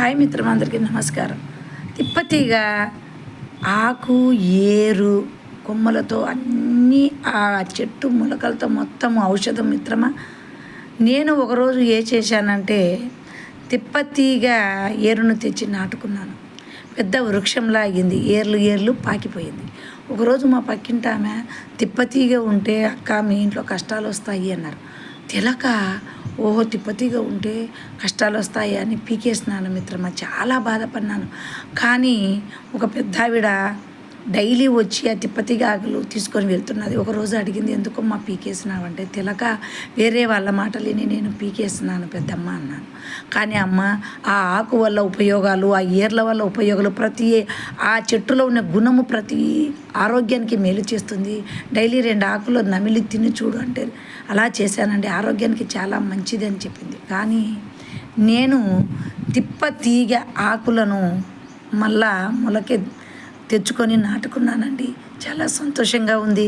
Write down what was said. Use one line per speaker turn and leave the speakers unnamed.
Hi మిత్రమందరికీ నమస్కారం. తిప్పతీగ ఆకు, ఏరు, కొమ్మలతో అన్నీ ఆ చెట్టు మొలకలతో మొత్తం ఔషధం మిత్రమా. నేను ఒకరోజు చేశానంటే తిప్పతీగ ఏరును తెచ్చి నాటుకున్నాను. పెద్ద వృక్షంలా అయింది. ఏర్లు పాకిపోయింది. ఒకరోజు మా పక్కింటి ఆమె తిప్పతీగ ఉంటే అక్క మీ ఇంట్లో కష్టాలు వస్తాయి అన్నారు. తెలక ఓహో తిప్పతీగ ఉంటే కష్టాలు వస్తాయి అని పీకేసినాను మిత్రమా. చాలా బాధపడినాను. కానీ ఒక పెద్ద ఆవిడ డైలీ వచ్చి ఆ తిప్పతీగ ఆకులు తీసుకొని వెళ్తున్నది. ఒకరోజు అడిగింది, ఎందుకమ్మా పీకేసినావంటే, తెలక వేరే వాళ్ళ మాటలు విని నేను పీకేసినాను పెద్దమ్మ అన్నాను. కానీ అమ్మ, ఆ ఆకు వల్ల ఉపయోగాలు, ఆ ఏర్ల వల్ల ఉపయోగాలు, ఆ చెట్టులో ఉన్న గుణము ప్రతి ఆరోగ్యానికి మేలు చేస్తుంది. డైలీ 2 ఆకులు నమిలి తిని చూడు అంటే అలా చేశానండి. ఆరోగ్యానికి చాలా మంచిది అని చెప్పింది. కానీ నేను తిప్పతీగ ఆకులను మళ్ళా మొలకే తెచ్చుకొని నాటుకున్నానండి. చాలా సంతోషంగా ఉంది.